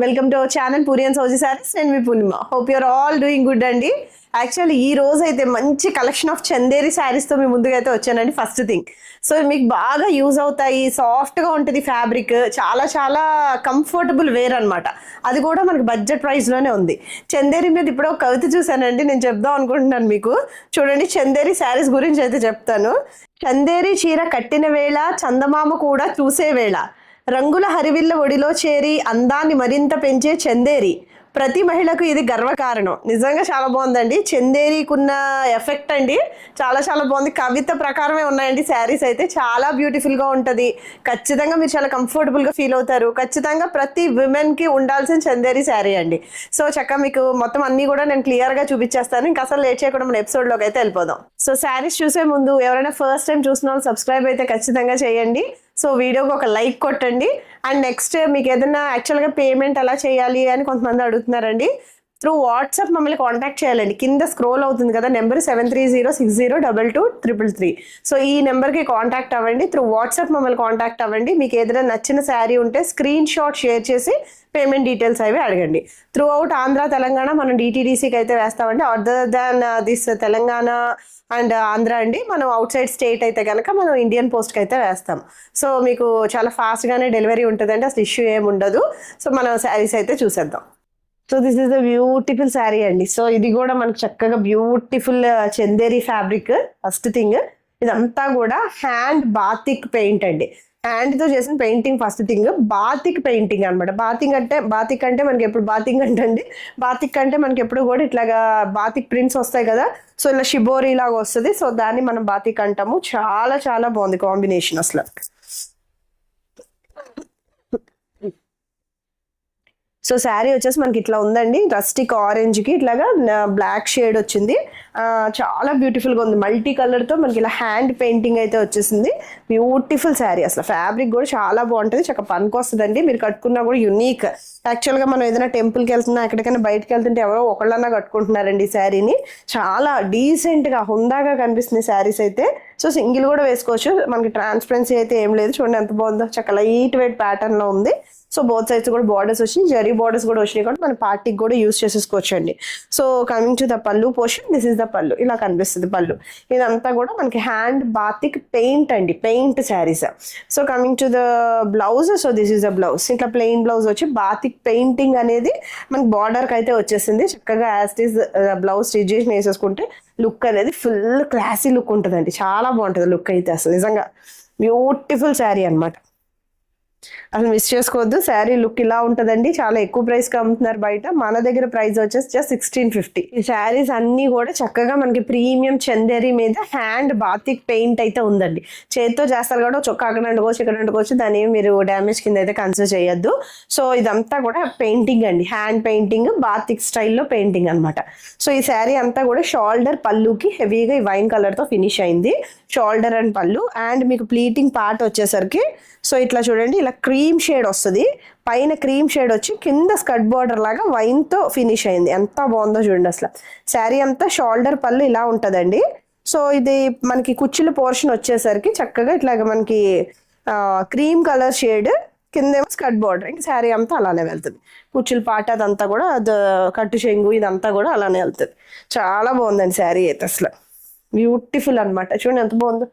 Welcome to our channel Puri and Sowji sarees. నేను మీ Purnima. Hope you're all doing good అండి. Actually ఈ రోజు అయితే మంచి కలెక్షన్ ఆఫ్ చందేరి శారీస్తో మీ ముందుగా అయితే వచ్చానండి. ఫస్ట్ థింగ్, సో మీకు బాగా యూజ్ అవుతాయి, సాఫ్ట్గా ఉంటుంది ఫ్యాబ్రిక్, చాలా చాలా కంఫర్టబుల్ వేర్ అనమాట. అది కూడా మనకి బడ్జెట్ ప్రైస్లోనే ఉంది. చందేరి మీద ఇప్పుడు ఒక కవిత చూసానండి, నేను చెప్దాం అనుకుంటున్నాను మీకు. చూడండి, చందేరి శారీస్ గురించి అయితే చెప్తాను. చందేరి చీర కట్టిన వేళ చందమామ కూడా చూసే వేళ, రంగుల హరివిల్ల ఒడిలో చేరి అందాన్ని మరింత పెంచే చందేరి, ప్రతి మహిళకు ఇది గర్వకారణం. నిజంగా చాలా బాగుందండి. చందేరీకున్న ఎఫెక్ట్ అండి చాలా చాలా బాగుంది. కవిత ప్రకారమే ఉన్నాయండి శారీస్ అయితే. చాలా బ్యూటిఫుల్గా ఉంటుంది. ఖచ్చితంగా మీరు చాలా కంఫర్టబుల్గా ఫీల్ అవుతారు. ఖచ్చితంగా ప్రతి విమెన్కి ఉండాల్సిన చందేరి శారీ అండి. సో చక్కగా మీకు మొత్తం అన్నీ కూడా నేను క్లియర్గా చూపించేస్తాను. ఇంకా అసలు లేట్ చేయకుండా మన ఎపిసోడ్లోకి అయితే వెళ్ళిపోదాం. సో శారీస్ చూసే ముందు ఎవరైనా ఫస్ట్ టైం చూసిన వాళ్ళు సబ్స్క్రైబ్ అయితే ఖచ్చితంగా చేయండి. సో వీడియోకి ఒక లైక్ కొట్టండి. అండ్ నెక్స్ట్ మీకు ఏదైనా యాక్చువల్గా పేమెంట్ ఎలా చేయాలి అని కొంతమంది అడుగుతున్నారండి. త్రూ వాట్సాప్ మమ్మల్ని కాంటాక్ట్ చేయాలండి. కింద స్క్రోల్ అవుతుంది కదా నెంబర్ 7306022233. సో ఈ నెంబర్కి కాంటాక్ట్ అవ్వండి. త్రూ వాట్సాప్ మమ్మల్ని కాంటాక్ట్ అవ్వండి. మీకు ఏదైనా నచ్చిన శారీ ఉంటే స్క్రీన్ షాట్ షేర్ చేసి పేమెంట్ డీటెయిల్స్ అవి అడగండి. త్రూ అవుట్ ఆంధ్ర తెలంగాణ మనం డిటీడీసీకి అయితే వేస్తామండి. Other than this Telangana and Andhra అండి, మనం అవుట్ సైడ్ స్టేట్ అయితే కనుక మనం ఇండియన్ పోస్ట్కి అయితే వేస్తాం. సో మీకు చాలా ఫాస్ట్గానే డెలివరీ ఉంటుందండి, అసలు ఇష్యూ ఏమి ఉండదు. సో మనం శారీస్ అయితే చూసేద్దాం. So this is the beautiful sari అండి. సో ఇది కూడా మనకు చక్కగా beautiful Chanderi fabric. First thing, ఇదంతా కూడా హ్యాండ్ బాతిక్ పెయింట్ అండి. హ్యాండ్తో చేసిన painting first thing. Batik painting అనమాట. బాతిక్ అంటే మనకి ఎప్పుడు బాతింగ్ అంటే బాతిక్ అంటే మనకి ఎప్పుడు కూడా ఇట్లాగా బాతిక్ ప్రింట్స్ వస్తాయి కదా. సో ఇలా షిబోరి లాగా వస్తుంది. సో దాన్ని మనం బాతిక్ అంటాము. చాలా చాలా బాగుంది కాంబినేషన్ అసలు. సో శారీ వచ్చేసి మనకి ఇట్లా ఉందండి. రస్టిక్ ఆరెంజ్కి ఇట్లాగా బ్లాక్ షేడ్ వచ్చింది. చాలా బ్యూటిఫుల్గా ఉంది. మల్టీ కలర్తో మనకి ఇలా హ్యాండ్ పెయింటింగ్ అయితే వచ్చేసింది. బ్యూటిఫుల్ శారీ అసలు. ఫ్యాబ్రిక్ కూడా చాలా బాగుంటుంది, చక్కగా పనికి వస్తుందండి. మీరు కట్టుకున్నా కూడా యునీక్. యాక్చువల్గా మనం ఏదైనా టెంపుల్కి వెళ్తున్నా, ఎక్కడికైనా బయటకు వెళ్తుంటే ఎవరో ఒకళ్ళన్నా కట్టుకుంటున్నారండి ఈ శారీని. చాలా డీసెంట్గా హుందాగా కనిపిస్తుంది శారీస్ అయితే. సో సింగిల్ కూడా వేసుకోవచ్చు. మనకి ట్రాన్స్పరెన్సీ అయితే ఏం లేదు. చూడండి ఎంత బాగుందో, చక్కగా లైట్ వెయిట్ ప్యాటర్న్లో ఉంది. సో బోత్ సైడ్స్ కూడా బార్డర్స్ వచ్చినాయి, జరీ బార్డర్స్ కూడా వచ్చినాయి కాబట్టి మన పార్టీకి కూడా యూస్ చేసేసుకోవచ్చు అండి. సో కమింగ్ టు ద పళ్ళు పోర్షన్, దిస్ ఇస్ ద పళ్ళు. ఇలా కనిపిస్తుంది పళ్ళు. ఇదంతా కూడా మనకి హ్యాండ్ బాతిక్ పెయింట్ అండి, paint saris. So coming to the blouse, so this is the blouse. ఇట్లా ప్లెయిన్ బ్లౌజ్ వచ్చి బాతిక్ పెయింటింగ్ అనేది మనకి బార్డర్కి అయితే వచ్చేసింది. చక్కగా యాజ్ ఇస్ బ్లౌజ్ స్టిచ్ చేసి వేసేసుకుంటే లుక్ అనేది ఫుల్ క్లాసీ లుక్ ఉంటుందండి. చాలా బాగుంటుంది లుక్ అయితే అసలు. నిజంగా బ్యూటిఫుల్ శారీ అనమాట. అసలు మిస్ చేసుకోవద్దు. శారీ లుక్ ఇలా ఉంటుందండి. చాలా ఎక్కువ ప్రైస్కి అమ్ముతున్నారు బయట. మన దగ్గర ప్రైస్ వచ్చేసి జస్ట్ 1650. ఈ శారీస్ అన్నీ కూడా చక్కగా మనకి ప్రీమియం చందేరి మీద హ్యాండ్ బాతిక్ పెయింట్ అయితే ఉందండి. చేతితో చేస్తారు కూడా, చొక్కా అక్కడ అంటుకోవచ్చు, ఇక్కడ అంటుకోవచ్చు. దాన్ని మీరు డ్యామేజ్ కింద అయితే కన్సిడర్ చేయొద్దు. సో ఇదంతా కూడా పెయింటింగ్ అండి, హ్యాండ్ పెయింటింగ్, బాతిక్ స్టైల్లో పెయింటింగ్ అనమాట. సో ఈ శారీ అంతా కూడా షోల్డర్ పళ్ళుకి హెవీగా ఈ వైన్ కలర్తో ఫినిష్ అయింది. షోల్డర్ అండ్ పళ్ళు. అండ్ మీకు ప్లీటింగ్ పార్ట్ వచ్చేసరికి సో ఇట్లా చూడండి, ఇలా క్రీమ్ షేడ్ వస్తుంది. పైన క్రీమ్ షేడ్ వచ్చి కింద స్కర్ట్ బార్డర్ లాగా వైన్తో ఫినిష్ అయింది. ఎంత బాగుందో చూడండి అసలు. శారీ అంతా షోల్డర్ పళ్ళు ఇలా ఉంటుందండి. సో ఇది మనకి కుచ్చుల పోర్షన్ వచ్చేసరికి చక్కగా ఇట్లాగ మనకి క్రీమ్ కలర్ షేడ్, కిందేమో స్కర్ట్ బార్డర్. ఇంకా శారీ అంతా అలానే వెళ్తుంది. కుచ్చుల పాట అదంతా కూడా కట్టు చెంగు ఇదంతా కూడా అలానే వెళ్తుంది. చాలా బాగుందండి శారీ అయితే అసలు. బ్యూటిఫుల్ అనమాట. చూడండి ఎంత బాగుందో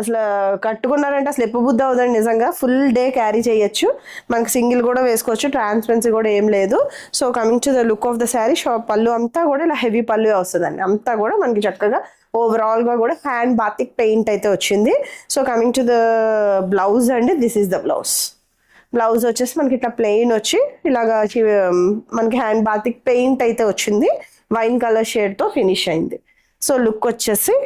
అసలు. కట్టుకున్నారంటే అసలు ఎప్పు బుద్ధి అవుదండి నిజంగా. ఫుల్ డే క్యారీ చేయొచ్చు. మనకి సింగిల్ కూడా వేసుకోవచ్చు. ట్రాన్స్పరెన్సీ కూడా ఏం లేదు. So coming to the look of the sari, పళ్ళు అంతా కూడా ఇలా హెవీ పళ్ళు వస్తుందండి. అంతా కూడా మనకి చక్కగా ఓవరాల్గా కూడా హ్యాండ్ బాతిక్ పెయింట్ అయితే వచ్చింది. So coming to the blouse అండి, this is the blouse. Blouse వచ్చేసి మనకి ఇట్లా ప్లెయిన్ వచ్చి ఇలాగా మనకి హ్యాండ్ బాతిక్ పెయింట్ అయితే వచ్చింది. వైన్ కలర్ షేడ్తో ఫినిష్ అయింది. సో లుక్ వచ్చేసి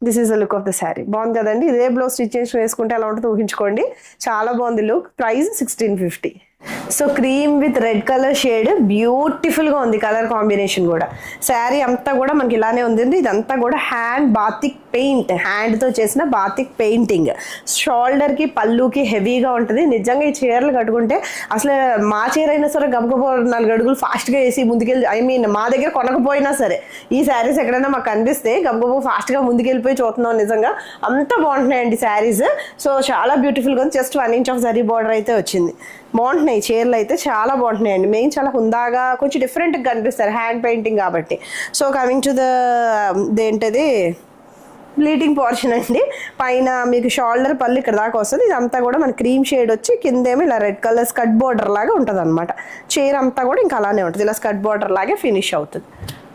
this is the look of the sari. బాగుంది కదండి. ఇదే బ్లౌజ్ స్టిచ్ చేసి వేసుకుంటే ఎలా ఉంటుందో ఊహించుకోండి. చాలా బాగుంది look. Price 1650. So cream with red colour shade, బ్యూటిఫుల్గా ఉంది కలర్ కాంబినేషన్ కూడా. శారీ అంతా కూడా మనకి ఇలానే ఉంది. ఇదంతా కూడా హ్యాండ్ బాతిక్ పెయింట్, హ్యాండ్తో చేసిన బాతిక్ పెయింటింగ్. షోల్డర్కి పళ్ళుకి హెవీగా ఉంటుంది. నిజంగా ఈ చీరలు కట్టుకుంటే అసలు మా చీర అయినా సరే గబగబా 4 అడుగులు ఫాస్ట్గా వేసి ముందుకెళ్ళి, ఐ మీన్ మా దగ్గర కొనకపోయినా సరే ఈ శారీస్ ఎక్కడైనా మాకు కనిపిస్తే గబగబా ఫాస్ట్గా ముందుకెళ్ళిపోయి చూస్తున్నాం. నిజంగా అంత బాగుంటున్నాయండి శారీస్. సో చాలా బ్యూటిఫుల్గా ఉంది. Just 1 inch of zari border అయితే వచ్చింది. బాగుంటున్నాయి చీరలు అయితే, చాలా బాగుంటున్నాయండి. మెయిన్ చాలా హుందాగా కొంచెం డిఫరెంట్గా కనిపిస్తారు హ్యాండ్ పెయింటింగ్ కాబట్టి. సో కమింగ్ టు ద దేంటది ప్లీటింగ్ పోర్షన్ అండి. పైన మీకు షోల్డర్ పళ్ళు ఇక్కడ దాకా వస్తుంది. ఇదంతా కూడా మన క్రీమ్ షేడ్ వచ్చి కిందేమో ఇలా రెడ్ కలర్ స్కర్ట్ బార్డర్ లాగా ఉంటుంది అనమాట. చీర అంతా కూడా ఇంకా అలానే ఉంటుంది, ఇలా స్కర్ట్ బార్డర్ లాగే ఫినిష్ అవుతుంది.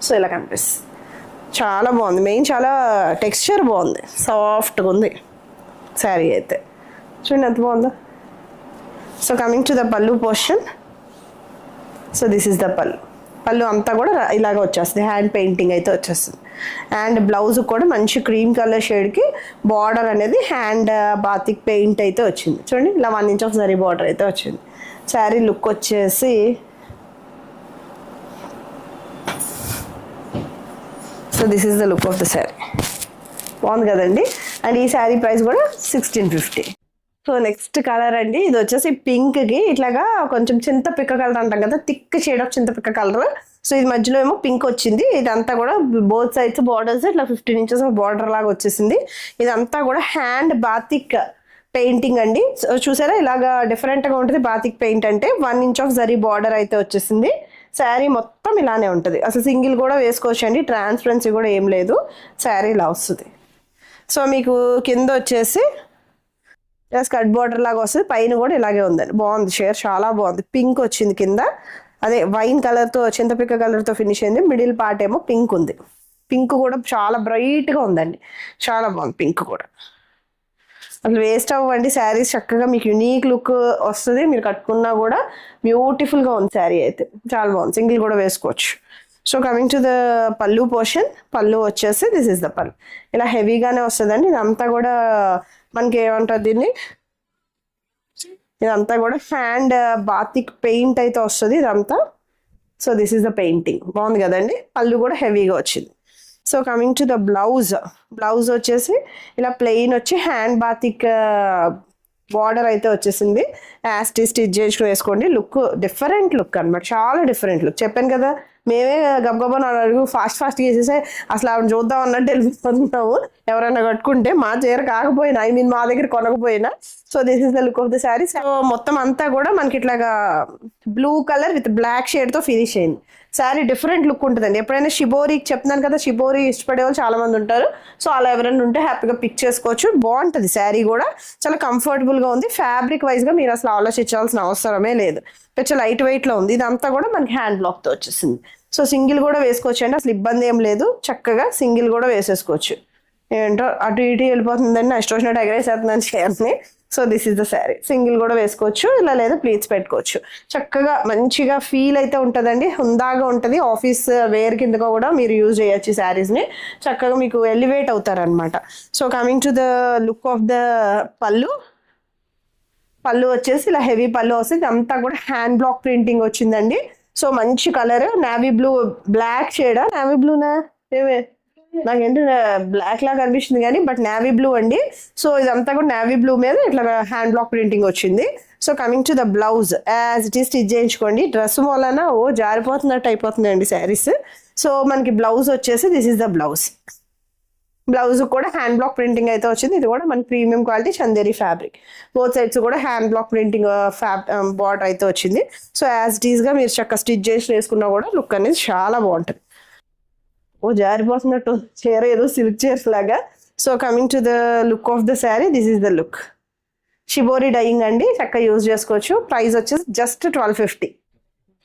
సో ఇలా కనిపిస్తుంది, చాలా బాగుంది. మెయిన్ చాలా టెక్స్చర్ బాగుంది, సాఫ్ట్గా ఉంది శారీ అయితే. చూడండి ఎంత బాగుందో. సో కమింగ్ టు ద పళ్ళు portion. So this is the పళ్ళు అంతా కూడా ఇలాగ వచ్చేస్తుంది, హ్యాండ్ పెయింటింగ్ అయితే వచ్చేస్తుంది. అండ్ బ్లౌజ్ కూడా మంచి క్రీమ్ కలర్ షేడ్కి బార్డర్ అనేది హ్యాండ్ బాతిక్ పెయింట్ అయితే వచ్చింది. చూడండి ఇలా 1 ఇంచ్ ఆఫ్ జరీ బార్డర్ అయితే వచ్చింది. శారీ లుక్ వచ్చేసి so this is the look of the sari. బాగుంది కదండి. అండ్ ఈ శారీ ప్రైస్ కూడా 1650. సో నెక్స్ట్ కలర్ అండి, ఇది వచ్చేసి పింక్కి ఇట్లాగా కొంచెం చింతపిక్క కలర్ అంటాం కదా, థిక్ షేడ్ ఆఫ్ చింతపిక్క కలర్. సో ఇది మధ్యలో ఏమో పింక్ వచ్చింది. ఇదంతా కూడా బోత్ సైడ్స్ బార్డర్స్ ఇట్లా 15 ఇంచెస్ బార్డర్ లాగా వచ్చేసింది. ఇదంతా కూడా హ్యాండ్ బాతిక్ పెయింటింగ్ అండి. చూసారా ఇలాగా డిఫరెంట్గా ఉంటుంది బాతిక్ పెయింట్ అంటే. 1 ఇంచ్ ఆఫ్ జరీ బార్డర్ అయితే వచ్చేసింది. శారీ మొత్తం ఇలానే ఉంటుంది, అసలు సింగిల్ కూడా వేసుకోవచ్చు అండి, ట్రాన్స్పరెన్సీ కూడా ఏం లేదు. శారీ ఇలా వస్తుంది. సో మీకు కింద వచ్చేసి స్కర్ట్ బార్డర్ లాగా వస్తుంది, పైన కూడా ఇలాగే ఉందండి. బాగుంది షేర్, చాలా బాగుంది. పింక్ వచ్చింది కింద, అదే వైన్ కలర్తో చింతపిక్క కలర్తో ఫినిష్ అయింది. మిడిల్ పార్ట్ ఏమో పింక్ ఉంది. పింక్ కూడా చాలా బ్రైట్గా ఉందండి, చాలా బాగుంది పింక్ కూడా. అసలు వేస్ట్ అవ్వండి శారీస్, చక్కగా మీకు యూనిక్ లుక్ వస్తుంది. మీరు కట్టుకున్నా కూడా బ్యూటిఫుల్గా ఉంది శారీ అయితే, చాలా బాగుంది. సింగిల్ కూడా వేసుకోవచ్చు. సో కమింగ్ టు ద పళ్ళు పోర్షన్. పళ్ళు వచ్చేసి దిస్ ఇస్ ద పళ్ళు, ఇలా హెవీగానే వస్తుందండి. ఇదంతా కూడా మనకి ఏమంటారు దీన్ని, ఇదంతా కూడా హ్యాండ్ బాతిక్ పెయింట్ అయితే వస్తుంది ఇదంతా. So this is the painting, బాగుంది కదండి. పళ్ళు కూడా హెవీగా వచ్చింది. So coming to the blouse వచ్చేసి ఇలా ప్లెయిన్ వచ్చి హ్యాండ్ బాతిక్ బార్డర్ అయితే వచ్చేసింది. స్టిచ్ చేసుకుని వేసుకోండి. లుక్ డిఫరెంట్ లుక్ అనమాట, చాలా డిఫరెంట్ లుక్. చెప్పాను కదా, మేమే గబగబా 4 అడుగు ఫాస్ట్గా వేసేసే అసలు ఆవిడ చూద్దాం అన్నట్టు వెళ్ళిపోతున్నాము. ఎవరైనా కట్టుకుంటే మా చీర కాకపోయినా, ఐ మీన్ మా దగ్గర కొనకపోయినా. So this is the look of the sari. So మొత్తం అంతా కూడా మనకి ఇట్లాగా బ్లూ కలర్ విత్ బ్లాక్ షేడ్తో ఫినిష్ అయింది. శారీ డిఫరెంట్ లుక్ ఉంటుందండి. ఎప్పుడైనా షిబోరీకి చెప్తున్నాను కదా, షిబోరీ ఇష్టపడే వాళ్ళు చాలా మంది ఉంటారు. సో అలా ఎవరైనా ఉంటే హ్యాపీగా పిక్ చేసుకోవచ్చు. బాగుంటుంది శారీ కూడా, చాలా కంఫర్టబుల్గా ఉంది. ఫ్యాబ్రిక్ వైజ్గా మీరు అసలు ఆలోచించాల్సిన అవసరమే లేదు. కొంచెం లైట్ వెయిట్లో ఉంది. ఇదంతా కూడా మనకి హ్యాండ్ బ్లాక్తో వచ్చేసింది. సో సింగిల్ కూడా వేసుకోవచ్చు అండి, అసలు ఇబ్బంది ఏం లేదు. చక్కగా సింగిల్ కూడా వేసేసుకోవచ్చు. ఏంటో అటు ఇటు వెళ్ళిపోతుందండి, నా ఇష్టం వచ్చినట్టు ఎగరేసేస్తున్నాను చీరని. So this is the sari. Single కూడా వేసుకోవచ్చు, ఇలా లేదా ప్లీట్స్ పెట్టుకోవచ్చు. చక్కగా మంచిగా ఫీల్ అయితే ఉంటుందండి, హుందాగా ఉంటుంది. ఆఫీస్ వేర్ కిందగా కూడా మీరు యూజ్ చేయొచ్చు ఈ శారీస్ని. చక్కగా మీకు ఎలివేట్ అవుతారనమాట. So coming to the look of the పళ్ళు వచ్చేసి ఇలా హెవీ పళ్ళు వస్తుంది. అంతా కూడా హ్యాండ్ బ్లాక్ ప్రింటింగ్ వచ్చిందండి. సో మంచి కలర్, నావీ బ్లూ బ్లాక్ షేడా, నావీ బ్లూనా ఏమే నాకేంటి బ్లాక్ లాగా కనిపిస్తుంది కానీ బట్ నావీ బ్లూ అండి. సో ఇదంతా కూడా నావీ బ్లూ మీద ఇట్లా హ్యాండ్ బ్లాక్ ప్రింటింగ్ వచ్చింది. So coming to the blouse, as it is stitch చేయించుకోండి. డ్రెస్ వలన జారిపోతున్నట్టు అయిపోతుందండి శారీస్. సో మనకి బ్లౌజ్ వచ్చేసి దిస్ ఇస్ ద బ్లౌజ్ కూడా హ్యాండ్ బ్లాక్ ప్రింటింగ్ అయితే వచ్చింది. ఇది కూడా మన premium quality Chanderi fabric. Both sides కూడా హ్యాండ్ బ్లాక్ ప్రింటింగ్ బార్డర్ అయితే వచ్చింది. సో యాజ్ ఇట్ ఈస్గా మీరు చక్కగా స్టిచ్ చేసి వేసుకున్నా కూడా లుక్ అనేది చాలా బాగుంటుంది. జారిపోతున్నట్టు చీర ఏదో సిల్క్ చీర్స్ లాగా. So coming to the look of the sari, this is the look. Shibori dyeing అండి, చక్కగా యూజ్ చేసుకోవచ్చు. ప్రైస్ వచ్చేసి జస్ట్ 1250.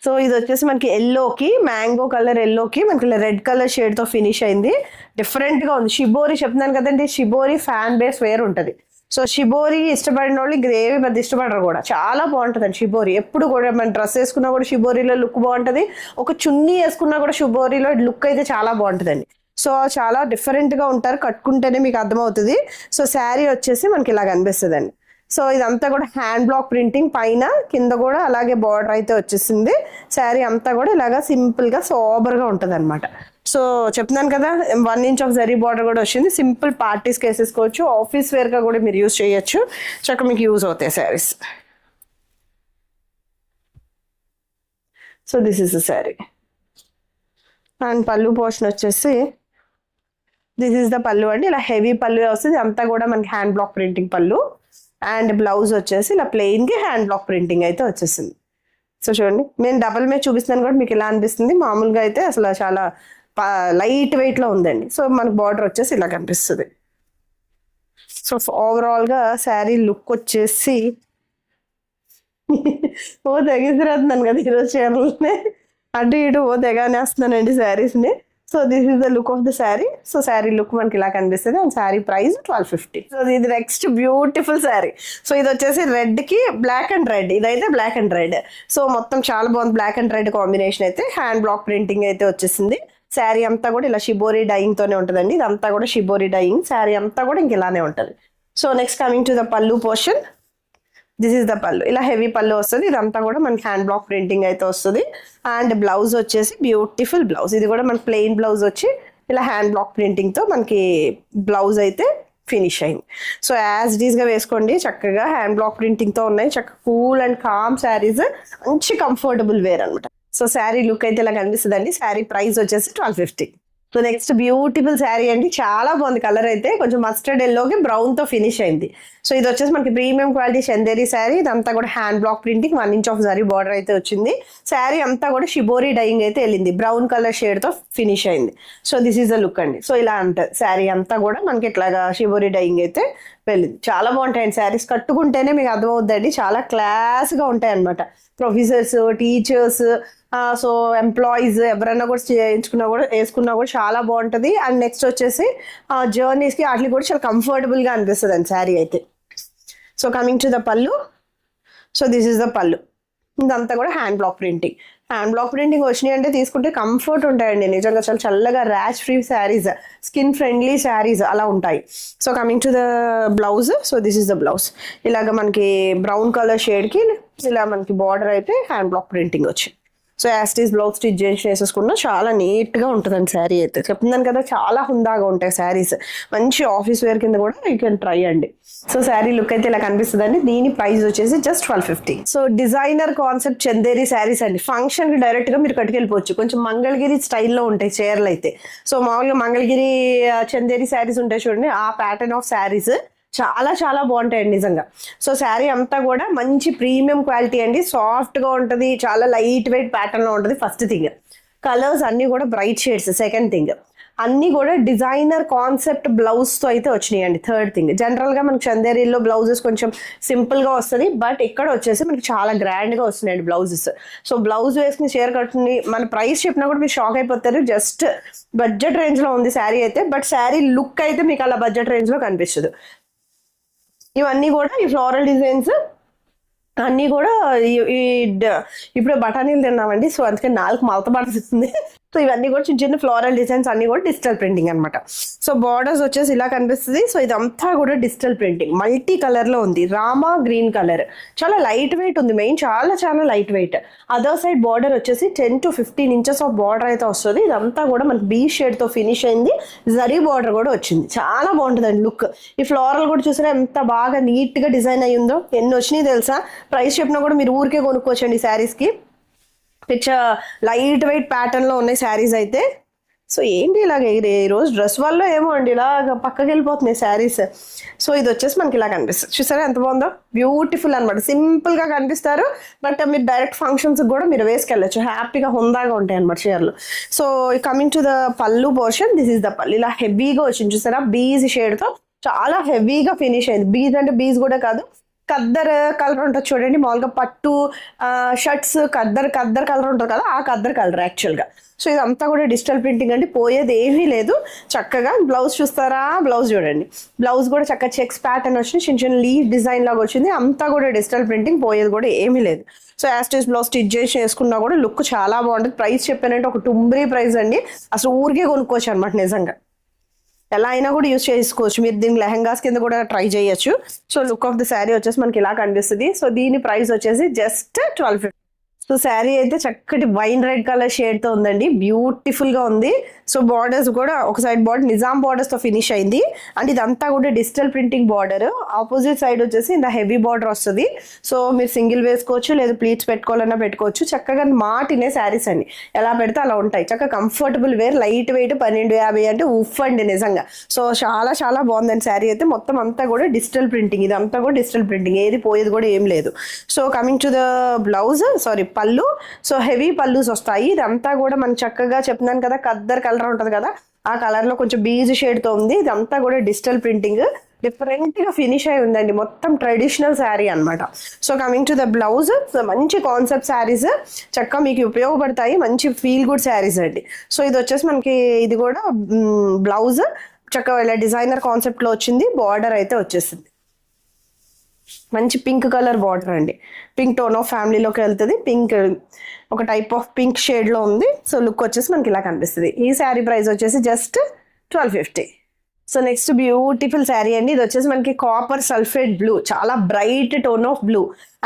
సో ఇది వచ్చేసి మనకి ఎల్లోకి, మ్యాంగో కలర్ ఎల్లోకి మనకి రెడ్ కలర్ షేడ్తో ఫినిష్ అయింది. డిఫరెంట్గా ఉంది. షిబోరి చెప్తున్నాను కదండి, షిబోరి ఫ్యాన్ బేస్ వేర్ ఉంటుంది. సో షిబోరి ఇష్టపడిన వాళ్ళు గ్రేవీ పెద్ద ఇష్టపడరు కూడా, చాలా బాగుంటుందండి షిబోరి. ఎప్పుడు కూడా మన డ్రెస్ వేసుకున్నా కూడా షిబోరిలో లుక్ బాగుంటుంది. ఒక చున్నీ వేసుకున్నా కూడా షిబోరిలో లుక్ అయితే చాలా బాగుంటుందండి. సో చాలా డిఫరెంట్గా ఉంటారు, కట్టుకుంటేనే మీకు అర్థమవుతుంది. సో శారీ వచ్చేసి మనకి ఇలా కనిపిస్తుందండి. సో ఇదంతా కూడా హ్యాండ్ బ్లాక్ ప్రింటింగ్, పైన కింద కూడా అలాగే బార్డర్ అయితే వచ్చేసింది. శారీ అంతా కూడా ఇలాగా సింపుల్గా సోబర్గా ఉంటుంది అనమాట. సో చెప్తున్నాను కదా 1 ఇంచ్ ఆఫ్ జరీ బార్డర్ కూడా వచ్చింది. సింపుల్ పార్టీస్కి వేసేసుకోవచ్చు, ఆఫీస్ వేర్గా కూడా మీరు యూజ్ చేయొచ్చు. చక్కగా మీకు యూజ్ అవుతాయి saris. So this is the sari. And పళ్ళు పోర్షన్ వచ్చేసి దిస్ ఇస్ ద పళ్ళు అండి. ఇలా హెవీ పళ్ళు వస్తుంది, అంతా కూడా మనకి హ్యాండ్ బ్లాక్ ప్రింటింగ్ పళ్ళు. అండ్ బ్లౌజ్ వచ్చేసి ఇలా ప్లెయిన్కి హ్యాండ్ బ్లాక్ ప్రింటింగ్ అయితే వచ్చేసింది. సో చూడండి, నేను డబల్ మీద చూపిస్తున్నాను కూడా మీకు ఇలా అనిపిస్తుంది. మామూలుగా అయితే అసలు చాలా లైట్ వెయిట్లో ఉందండి. సో మనకు బార్డర్ వచ్చేసి ఇలా కనిపిస్తుంది. సో ఓవరాల్గా శారీ లుక్ వచ్చేసి తెగిసిరాతున్నాను కదా ఈరోజు చీరలనే అటు ఇటు తెగానేస్తున్నానండి శారీస్ని. So this is the look of the sari. So sari look మనకి ఇలా కనిపిస్తుంది. And sari price 1250. సో ఇది నెక్స్ట్ బ్యూటిఫుల్ శారీ. సో ఇది వచ్చేసి రెడ్కి బ్లాక్ అండ్ రెడ్, ఇదైతే బ్లాక్ అండ్ రెడ్. సో మొత్తం చాలా బాగుంది, బ్లాక్ అండ్ రెడ్ కాంబినేషన్ అయితే. హ్యాండ్ బ్లాక్ ప్రింటింగ్ అయితే వచ్చేసింది. శారీ అంతా కూడా ఇలా షిబోరి డైయింగ్తోనే ఉంటుందండి. ఇదంతా కూడా షిబోరి డైయింగ్. శారీ అంతా కూడా ఇంక ఇలానే ఉంటుంది. So next coming to the పళ్ళు పోర్షన్. దిస్ ఇస్ ద పళ్ళు. ఇలా హెవీ పళ్ళు వస్తుంది. ఇదంతా కూడా మనకి హ్యాండ్ బ్లాక్ ప్రింటింగ్ అయితే వస్తుంది. అండ్ బ్లౌజ్ వచ్చేసి బ్యూటిఫుల్ బ్లౌజ్. ఇది కూడా మనకి ప్లెయిన్ బ్లౌజ్ వచ్చి ఇలా హ్యాండ్ బ్లాక్ ప్రింటింగ్తో మనకి బ్లౌజ్ అయితే ఫినిష్ అయింది. సో యాజ్ ఇట్ ఈస్గా వేసుకోండి, చక్కగా హ్యాండ్ బ్లాక్ ప్రింటింగ్తో ఉన్నాయి. చక్కగా కూల్ అండ్ కామ్ శారీస్, మంచి కంఫర్టబుల్ వేర్ అనమాట. సో శారీ లుక్ అయితే ఇలా కనిపిస్తుందండి. శారీ ప్రైస్ వచ్చేసి 1250. సో నెక్స్ట్ బ్యూటిఫుల్ శారీ అండి, చాలా బాగుంది. కలర్ అయితే కొంచెం మస్టర్డ్ ఎల్లోకి బ్రౌన్తో ఫినిష్ అయింది. సో ఇది వచ్చేసి మనకి ప్రీమియం క్వాలిటీ చందేరి శారీ. ఇదంతా కూడా hand block printing, 1 inch of zari border అయితే వచ్చింది. శారీ అంతా కూడా షిబోరి డైయింగ్ అయితే వెళ్ళింది, బ్రౌన్ కలర్ షేడ్తో ఫినిష్ అయింది. So this is the look అండి. సో ఇలా ఉంటుంది శారీ అంతా కూడా మనకి ఇట్లాగా షిబోరి డైయింగ్ అయితే వెళ్ళింది. చాలా బాగుంటాయండి శారీస్, కట్టుకుంటేనే మీకు అర్థమవుతుందండి. చాలా క్లాస్గా ఉంటాయి అనమాట. ప్రొఫెసర్స్, టీచర్స్, సో ఎంప్లాయీస్ ఎవరైనా కూడా చేయించుకున్నా కూడా వేసుకున్నా కూడా చాలా బాగుంటుంది. అండ్ నెక్స్ట్ వచ్చేసి జర్నీస్కి వాటికి కూడా చాలా కంఫర్టబుల్గా అనిపిస్తుంది అండి శారీ అయితే. సో కమింగ్ టు ద పళ్ళు. సో దిస్ ఇస్ ద పళ్ళు. ఇదంతా కూడా hand block printing. Hand block printing వచ్చినాయి అంటే తీసుకుంటే కంఫర్ట్ ఉంటాయండి నిజంగా. చాలా చల్లగా rash free saris, skin friendly saris అలా ఉంటాయి. So coming to the blouse. So this is the blouse. ఇలాగ మనకి బ్రౌన్ కలర్ షేడ్కి ఇలా మనకి బార్డర్ అయితే హ్యాండ్ బ్లాక్ ప్రింటింగ్ వచ్చింది. సో యాస్టీస్ బ్లౌజ్ స్టిచ్ చేసి వేసేసుకున్నా చాలా నీట్గా ఉంటుందండి శారీ అయితే. చెప్తున్నాను కదా, చాలా హుందాగా ఉంటాయి శారీస్. మంచి ఆఫీస్ వేర్ కింద కూడా యూ కెన్ ట్రై అండి. సో శారీ లుక్ అయితే ఇలా కనిపిస్తుందండి. దీని ప్రైస్ వచ్చేసి just 1250. So designer concept Chanderi saris అండి. ఫంక్షన్కి డైరెక్ట్గా మీరు కట్టుకెళ్ళిపోవచ్చు. కొంచెం మంగళగిరి స్టైల్లో ఉంటాయి చీరలు అయితే. సో మామూలుగా మంగళగిరి చందేరి శారీస్ ఉంటాయి చూడండి, ఆ ప్యాటర్న్ ఆఫ్ శారీస్ చాలా చాలా బాగుంటాయండి నిజంగా. సో శారీ అంతా కూడా మంచి ప్రీమియం క్వాలిటీ అండి, సాఫ్ట్గా ఉంటుంది, చాలా లైట్ వెయిట్ ప్యాటర్న్లో ఉంటుంది. ఫస్ట్ థింగ్, కలర్స్ అన్నీ కూడా బ్రైట్ షేడ్స్. సెకండ్ థింగ్, అన్నీ కూడా డిజైనర్ కాన్సెప్ట్ బ్లౌజ్తో అయితే వచ్చినాయండి. థర్డ్ థింగ్, జనరల్గా మనకి చందేరీలో బ్లౌజెస్ కొంచెం సింపుల్గా వస్తుంది, బట్ ఇక్కడ వచ్చేసి మనకి చాలా గ్రాండ్గా వస్తున్నాయండి బ్లౌజెస్. సో బ్లౌజ్ వేసుకుని చీర కట్టుకుని మన ప్రైస్ చెప్పినా కూడా మీరు షాక్ అయిపోతారు. జస్ట్ బడ్జెట్ రేంజ్లో ఉంది శారీ అయితే, బట్ శారీ లుక్ అయితే మీకు అలా బడ్జెట్ రేంజ్లో కనిపిస్తుంది. ఇవన్నీ కూడా ఈ ఫ్లోరల్ డిజైన్స్ అన్నీ కూడా ఇప్పుడు బఠానీలు తిన్నామండి. సో అందుకని 4 మలత పడుతుంది. సో ఇవన్నీ కూడా చిన్న చిన్న ఫ్లోరల్ డిజైన్స్ అన్ని కూడా డిజిటల్ ప్రింటింగ్ అనమాట. సో బార్డర్స్ వచ్చేసి ఇలా కనిపిస్తుంది. సో ఇదంతా కూడా డిజిటల్ ప్రింటింగ్, మల్టీ కలర్లో ఉంది. రామా గ్రీన్ కలర్, చాలా లైట్ వెయిట్ ఉంది. మెయిన్ చాలా చాలా light weight. Other side border వచ్చేసి 10 to 15 ఇంచెస్ ఆఫ్ బార్డర్ అయితే వస్తుంది. ఇదంతా కూడా మనకి బీ షేడ్తో ఫినిష్ అయింది. జరీ బార్డర్ కూడా వచ్చింది, చాలా బాగుంటుందండి లుక్. ఈ ఫ్లోరల్ కూడా చూసారా ఎంత బాగా నీట్గా డిజైన్ అయ్యిందో. ఎన్ని వచ్చినాయి తెలుసా, ప్రైస్ చెప్పినా కూడా మీరు ఊరికే కొనుక్కోవచ్చండి శారీస్కి. పిచ్చ లైట్ వెయిట్ ప్యాటర్న్లో ఉన్నాయి శారీస్ అయితే. సో ఏంటి ఇలాగ ఈరోజు డ్రెస్ వల్ల ఏమో అండి ఇలాగ పక్కకి వెళ్ళిపోతున్నాయి శారీస్. సో ఇది వచ్చేసి మనకి ఇలా కనిపిస్తుంది, చూసారా ఎంత బాగుందో, బ్యూటిఫుల్ అనమాట. సింపుల్గా కనిపిస్తారు, బట్ మీరు డైరెక్ట్ ఫంక్షన్స్కి కూడా మీరు వేసుకెళ్ళచ్చు, హ్యాపీగా హుందాగా ఉంటాయి అనమాట చీరలు. సో కమింగ్ టు ద పళ్ళు పోర్షన్, దిస్ ఇస్ ద పళ్ళు. ఇలా హెవీగా వచ్చింది చూసారా, బీజ్ షేడ్తో చాలా హెవీగా ఫినిష్ అయింది. బీజ్ అంటే బీజ్ కూడా కాదు, కద్దర్ కలర్ ఉంటుంది చూడండి. మామూలుగా పట్టు షర్ట్స్ కద్దర్ కలర్ ఉంటుంది కదా, ఆ కద్దర్ కలర్ యాక్చువల్గా. సో ఇదంతా కూడా డిజిటల్ ప్రింటింగ్ అండి, పోయేది ఏమీ లేదు. చక్కగా బ్లౌజ్ చూస్తారా, బ్లౌజ్ చూడండి, బ్లౌజ్ కూడా చక్కగా చెక్స్ ప్యాటర్న్ వచ్చింది, చిన్న చిన్న లీవ్ డిజైన్ లాగా వచ్చింది. అంతా కూడా డిజిటల్ ప్రింటింగ్, పోయేది కూడా ఏమీ లేదు. సో యాస్టీస్ బ్లౌజ్ స్టిచ్ చేసి వేసుకున్నా కూడా లుక్ చాలా బాగుంటుంది. ప్రైస్ చెప్పానంటే ఒక టుంబ్రీ ప్రైస్ అండి, అసలు ఊరికే కొనుక్కోవచ్చు అనమాట నిజంగా. ఎలా అయినా కూడా యూజ్ చేసుకోవచ్చు మీరు, దీనికి లెహంగాస్ కింద కూడా ట్రై చేయొచ్చు. So look of the sari వచ్చేసి మనకి ఇలా కనిపిస్తుంది. సో దీని ప్రైస్ వచ్చేసి జస్ట్ 1250. సో శారీ అయితే చక్కటి వైన్ రెడ్ కలర్ షేడ్ తో ఉందండి, బ్యూటిఫుల్ గా ఉంది. సో బార్డర్స్ కూడా ఒక సైడ్ బార్డర్ నిజాం బార్డర్స్ తో ఫినిష్ అయింది, అండ్ ఇదంతా కూడా digital printing border. Opposite side వచ్చేసి ఇంత హెవీ బార్డర్ వస్తుంది. సో మీరు సింగిల్ వేసుకోవచ్చు, లేదా ప్లీట్స్ పెట్టుకోవాలన్నా పెట్టుకోవచ్చు. చక్కగా మాటినే శారీస్ అండి, ఎలా పెడితే అలా ఉంటాయి. చక్కగా కంఫర్టబుల్ వేర్, లైట్ వెయిట్, 1250 అంటే ఉఫ్ అండి నిజంగా. సో చాలా చాలా బాగుందండి శారీ అయితే. మొత్తం అంతా కూడా డిజిటల్ ప్రింటింగ్, ఇదంతా కూడా డిజిటల్ ప్రింటింగ్, ఏది పోయేది కూడా ఏం లేదు. So coming to the blouse, sorry పళ్ళు. సో హెవీ పళ్ళుస్ వస్తాయి. ఇదంతా కూడా మనం చక్కగా చెప్తున్నాను కదా, కద్దర్ కలర్ ఉంటుంది కదా, ఆ కలర్ లో కొంచెం బీజ్ షేడ్ తో ఉంది. ఇదంతా కూడా డిజిటల్ ప్రింటింగ్, డిఫరెంట్ గా ఫినిష్ అయి ఉందండి. మొత్తం ట్రెడిషనల్ శారీ అనమాట. So coming to the blouse, మంచి కాన్సెప్ట్ శారీస్, చక్కగా మీకు ఉపయోగపడతాయి. మంచి ఫీల్ గుడ్ శారీస్ అండి. సో ఇది వచ్చేసి మనకి ఇది కూడా బ్లౌజ్ చక్కగా ఇలా డిజైనర్ కాన్సెప్ట్ లో వచ్చింది. బార్డర్ అయితే వచ్చేసింది మంచి పింక్ కలర్ బార్డర్ అండి. పింక్ టోన్ ఆఫ్ ఫ్యామిలీలోకి వెళ్తుంది. పింక్ ఒక టైప్ ఆఫ్ పింక్ షేడ్ లో ఉంది. సో లుక్ వచ్చేసి మనకి ఇలా కనిపిస్తుంది. ఈ శారీ ప్రైస్ వచ్చేసి just 1250. So next beautiful sari అండి. ఇది వచ్చేసి మనకి కాపర్ సల్ఫేట్ బ్లూ, చాలా bright tone of blue,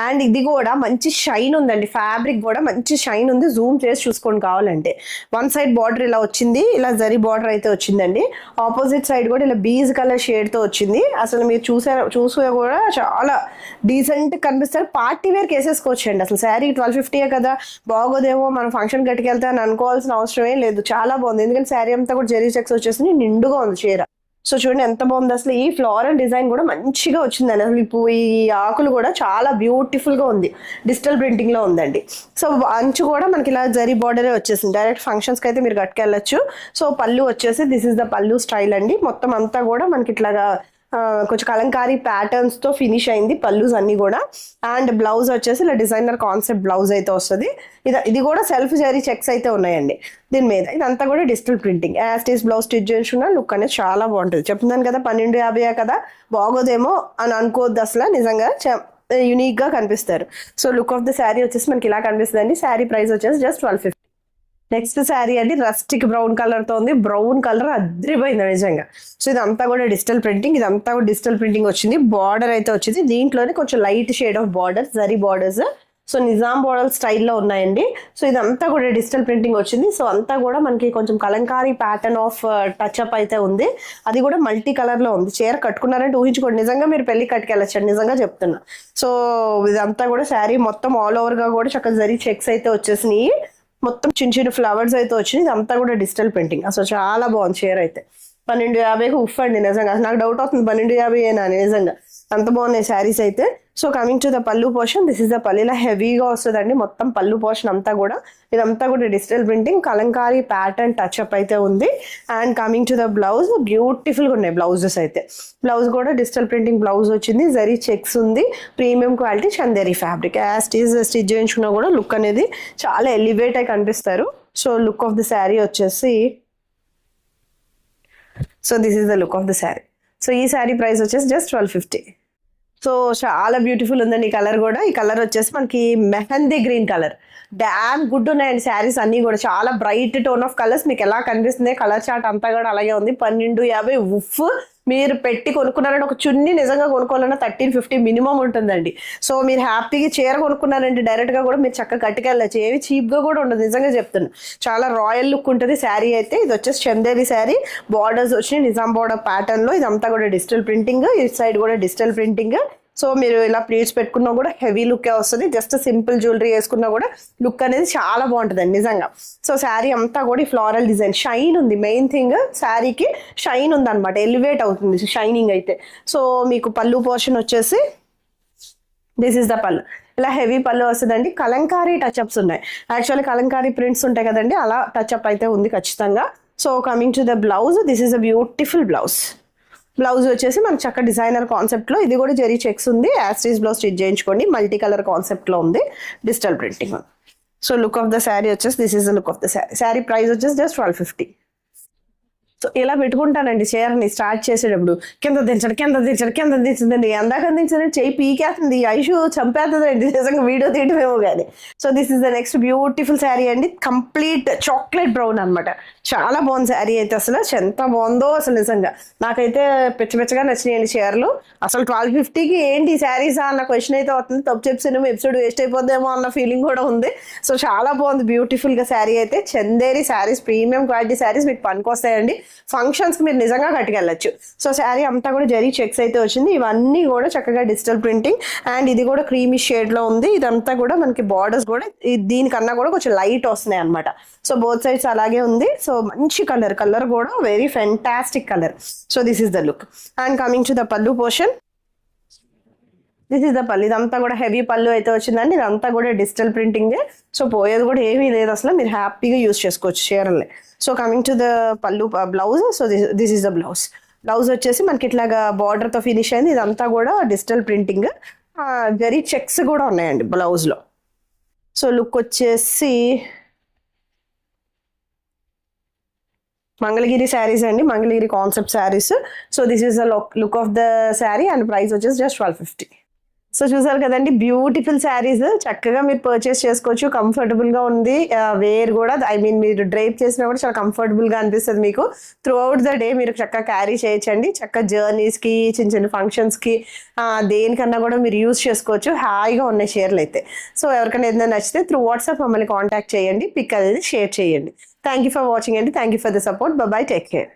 and ఇది కూడా మంచి షైన్ ఉందండి. ఫ్యాబ్రిక్ కూడా మంచి షైన్ ఉంది. జూమ్ చేసి చూసుకోండి కావాలంటే. వన్ సైడ్ బార్డర్ ఇలా వచ్చింది, ఇలా జరీ బార్డర్ అయితే వచ్చిందండి. ఆపోజిట్ సైడ్ కూడా ఇలా బీజ్ కలర్ షేడ్ తో వచ్చింది. అసలు మీరు చూసే కూడా చాలా డీసెంట్ కనిపిస్తారు. పార్టీ వేర్ కేసేసుకోవచ్చు అండి. అసలు శారీ 1250 కదా, బాగోదేమో మనం ఫంక్షన్ కట్టుకెళ్తే అని అనుకోవాల్సిన అవసరమే లేదు. చాలా బాగుంది, ఎందుకంటే శారీ అంతా కూడా జెరీ చెక్స్ వచ్చేసి నిండుగా ఉంది చీర. సో చూడండి ఎంత బాగుంది అసలు. ఈ ఫ్లోరల్ డిజైన్ కూడా మంచిగా వచ్చిందండి. అసలు ఇప్పుడు ఈ ఆకులు కూడా చాలా బ్యూటిఫుల్ గా ఉంది, డిజిటల్ ప్రింటింగ్ లో ఉందండి. సో అంచు కూడా మనకి ఇలా జరీ బార్డరే వచ్చేసింది. డైరెక్ట్ ఫంక్షన్స్ కి అయితే మీరు కట్టుకెళ్ళచ్చు. సో పళ్ళు వచ్చేసి దిస్ ఇస్ ద పళ్ళు స్టైల్ అండి. మొత్తం అంతా కూడా మనకి ఇట్లాగా కొంచెం కలంకారీ ప్యాటర్న్స్ తో ఫినిష్ అయింది పళ్ళుస్ అన్ని కూడా. అండ్ బ్లౌజ్ వచ్చేసి ఇలా డిజైనర్ కాన్సెప్ట్ బ్లౌజ్ అయితే వస్తుంది. ఇది కూడా సెల్ఫ్ జరీ చెక్స్ అయితే ఉన్నాయండి దీని మీద. ఇదంతా కూడా డిజిటల్ ప్రింటింగ్. యాస్టీస్ బ్లౌజ్ స్టిచ్ చేయించుకున్న లుక్ అనేది చాలా బాగుంటుంది. చెప్తున్నాను కదా 1250 కదా, బాగోదేమో అని అనుకోవద్దు అసలు, నిజంగా యూనిక్ గా కనిపిస్తారు. So look of the sari వచ్చేసి మనకి ఇలా కనిపిస్తుంది అండి. శారీ ప్రైస్ వచ్చేసి జస్ట్ 1250. నెక్స్ట్ శారీ అండి రస్టిక్ బ్రౌన్ కలర్ తో ఉంది. బ్రౌన్ కలర్ అద్రిపోయింది నిజంగా. సో ఇదంతా కూడా డిజిటల్ ప్రింటింగ్, ఇదంతా కూడా డిజిటల్ ప్రింటింగ్ వచ్చింది. బార్డర్ అయితే వచ్చింది. దీంట్లోనే కొంచెం light shade of border, zari borders. So Nizam border స్టైల్లో ఉన్నాయండి. సో ఇదంతా కూడా డిజిటల్ ప్రింటింగ్ వచ్చింది. సో అంతా కూడా మనకి కొంచెం Kalamkari pattern of touch up అయితే ఉంది. అది కూడా మల్టీ కలర్ లో ఉంది. చీర కట్టుకున్నారంటే ఊహించుకోండి, నిజంగా మీరు పెళ్లి కట్టుకెళ్ళచ్చండి, నిజంగా చెప్తున్నా. సో ఇదంతా కూడా శారీ మొత్తం ఆల్ ఓవర్ గా కూడా చక్కగా జరీ చెక్స్ అయితే వచ్చేసినాయి. మొత్తం చిన్న చిన్న ఫ్లవర్స్ అయితే వచ్చింది. ఇదంతా కూడా డిజిటల్ ప్రింటింగ్. అసలు చాలా బాగుంది చీర అయితే. 1250కి ఉఫ్ అండి నిజంగా. నాకు డౌట్ అవుతుంది 1250 ఏనా అని, నిజంగా అంత బాగున్నాయి శారీస్ అయితే. సో కమింగ్ టు ద పళ్ళు పోర్షన్, దిస్ ఇస్ ద పళ్ళు. ఇలా హెవీగా వస్తుందండి మొత్తం పళ్ళు పోర్షన్ అంతా కూడా. ఇదంతా కూడా digital printing, Kalamkari pattern touch up అయితే ఉంది. And coming to the blouse, beautiful గా ఉన్నాయి బ్లౌజెస్ అయితే. బ్లౌజ్ కూడా డిజిటల్ ప్రింటింగ్ బ్లౌజ్ వచ్చింది. జరీ చెక్స్ ఉంది. Premium quality Chanderi fabric. As it is stitch చేయించుకున్నా కూడా లుక్ అనేది చాలా ఎలివేట్ అయి కనిపిస్తారు. So look of the sari వచ్చేసి, so this is the look of the sari. So ఈ శారీ ప్రైస్ వచ్చేసి జస్ట్ 1250. సో చాలా బ్యూటిఫుల్ ఉందండి ఈ కలర్ కూడా. ఈ కలర్ వచ్చేసి మనకి mehndi green colour. Damn good ఉన్నాయండి శారీస్ అన్ని కూడా. చాలా బ్రైట్ టోన్ ఆఫ్ కలర్స్. మీకు ఎలా కనిపిస్తుంది కలర్ చార్ట్ అంతా కూడా అలాగే ఉంది. 1250 ఉఫ్. మీరు పెట్టి కొనుక్కున్నారంటే ఒక చున్నీ నిజంగా కొనుక్కోవాలన్నా 1350 మినిమం ఉంటుందండి. సో మీరు హ్యాపీగా చీర కొనుక్కున్నారంటే డైరెక్ట్ గా కూడా మీరు చక్కగా కట్టుకెళ్ళచ్చు. ఏవి చీప్ గా కూడా ఉండదు, నిజంగా చెప్తున్నా. చాలా రాయల్ లుక్ ఉంటుంది శారీ అయితే. ఇది వచ్చేసి చందేరి శారీ. బార్డర్స్ వచ్చినాయి నిజాం బార్డర్ ప్యాటర్న్ లో. ఇదంతా కూడా డిజిటల్ ప్రింటింగ్. ఈ సైడ్ కూడా డిజిటల్ ప్రింటింగ్. సో మీరు ఇలా ప్లేట్స్ పెట్టుకున్నా కూడా హెవీ లుక్ వస్తుంది. జస్ట్ సింపుల్ జ్యువెలరీ వేసుకున్నా కూడా లుక్ అనేది చాలా బాగుంటుందండి నిజంగా. సో శారీ అంతా కూడా ఫ్లోరల్ డిజైన్, షైన్ ఉంది. మెయిన్ థింగ్ శారీకి షైన్ ఉంది అనమాట, ఎలివేట్ అవుతుంది షైనింగ్ అయితే. సో మీకు పళ్ళు పోర్షన్ వచ్చేసి దిస్ ఇస్ ద పళ్ళు. ఇలా హెవీ పళ్ళు వస్తుందండి. కలంకారీ టచ్అప్స్ ఉన్నాయి. యాక్చువల్లీ కలంకారీ ప్రింట్స్ ఉంటాయి కదండి, అలా టచ్అప్ అయితే ఉంది ఖచ్చితంగా. So coming to the blouse, this is a beautiful blouse. Blouse వచ్చేసి మనకి చక్క డిజైనర్ కాన్సెప్ట్ లో. ఇది కూడా జరీ చెక్స్ ఉంది. యాస్టీస్ బ్లౌజ్ స్టిచ్ చేయించుకోండి. మల్టీ కలర్ కాన్సెప్ట్ లో ఉంది, digital printing. So look of the sari వచ్చేసి this is the look of the sari. Sari price వచ్చేసి జస్ట్ 1250. సో ఇలా పెట్టుకుంటానండి చీరని స్టార్ట్ చేసేటప్పుడు, కింద దించండి కింద దించండి కింద దించండి, ఎందాక దించండి చెయ్యి పీకేస్తుంది, ఐషు చంపేస్తుందండి నిజంగా వీడియో తీయటమేమో కానీ. So this is the next beautiful sari అండి, కంప్లీట్ చాక్లెట్ బ్రౌన్ అనమాట. చాలా బాగుంది శారీ అయితే, అసలు ఎంత బాగుందో అసలు నిజంగా నాకైతే పిచ్చగా నచ్చినాయండి చీరలు. అసలు 1250కి ఏంటి శారీస్ అన్న క్వశ్చన్ అయితే అవుతుంది, తప్పు చెప్పిన ఎపిసోడ్ వేస్ట్ అయిపోద్దేమో అన్న ఫీలింగ్ కూడా ఉంది. సో చాలా బాగుంది బ్యూటిఫుల్ గా శారీ అయితే. చందేరి శారీస్, ప్రీమియం క్వాలిటీ శారీస్ మీకు పనికొస్తాయండి, ఫంక్షన్స్ మీరు నిజంగా కట్టుకెళ్ళచ్చు. సో శారీ అంతా కూడా జరీ చెక్స్ అయితే వచ్చింది, ఇవన్నీ కూడా చక్కగా డిజిటల్ ప్రింటింగ్, అండ్ ఇది కూడా క్రీమీ షేడ్ లో ఉంది. ఇదంతా కూడా మనకి బార్డర్స్ కూడా దీనికన్నా కూడా కొంచెం లైట్ వస్తున్నాయి అనమాట. సో బోత్ సైడ్స్ అలాగే ఉంది. సో మంచి కలర్ కూడా very fantastic colour. So this is the look. And coming to the పల్లు పోర్షన్, దిస్ ఇస్ ద పల్లు. ఇదంతా కూడా హెవీ పల్లు అయితే వచ్చిందండి, ఇదంతా కూడా డిజిటల్ ప్రింటింగ్. సో పోయేది కూడా ఏమీ లేదు అసలు, మీరు హ్యాపీగా యూస్ చేసుకోవచ్చు చీరల్ని. సో కమింగ్ టు ద పల్లు blouse, so this is the blouse. Blouse వచ్చేసి మనకి ఇట్లాగా బార్డర్తో ఫినిష్ అయింది, ఇదంతా కూడా డిజిటల్ ప్రింటింగ్, జరీ చెక్స్ కూడా ఉన్నాయండి బ్లౌజ్లో. సో లుక్ వచ్చేసి మంగళగిరి శారీస్ అండి, Mangalagiri concept saris. So this is the look of the sari, and price వచ్చేసి జస్ట్ 1250. సో చూసారు కదండి బ్యూటిఫుల్ శారీస్, చక్కగా మీరు పర్చేస్ చేసుకోవచ్చు, కంఫర్టబుల్ గా ఉంది. వేర్ కూడా మీరు డ్రైప్ చేసినా కూడా చాలా కంఫర్టబుల్ గా అనిపిస్తుంది మీకు. త్రూ అవుట్ ద డే మీరు చక్కగా క్యారీ చేయొచ్చండి, చక్కగా జర్నీస్ కి, చిన్న ఫంక్షన్స్ కి, దేనికన్నా కూడా మీరు యూజ్ చేసుకోవచ్చు. హాయిగా ఉన్నాయి చీరలు అయితే. సో ఎవరికైనా ఏదైనా నచ్చితే త్రూ వాట్సాప్ మమ్మల్ని కాంటాక్ట్ చేయండి, పిక్ అనేది షేర్ చేయండి. థ్యాంక్ యూ ఫర్ వాచింగ్ అండి, thank you for the support. By, take care.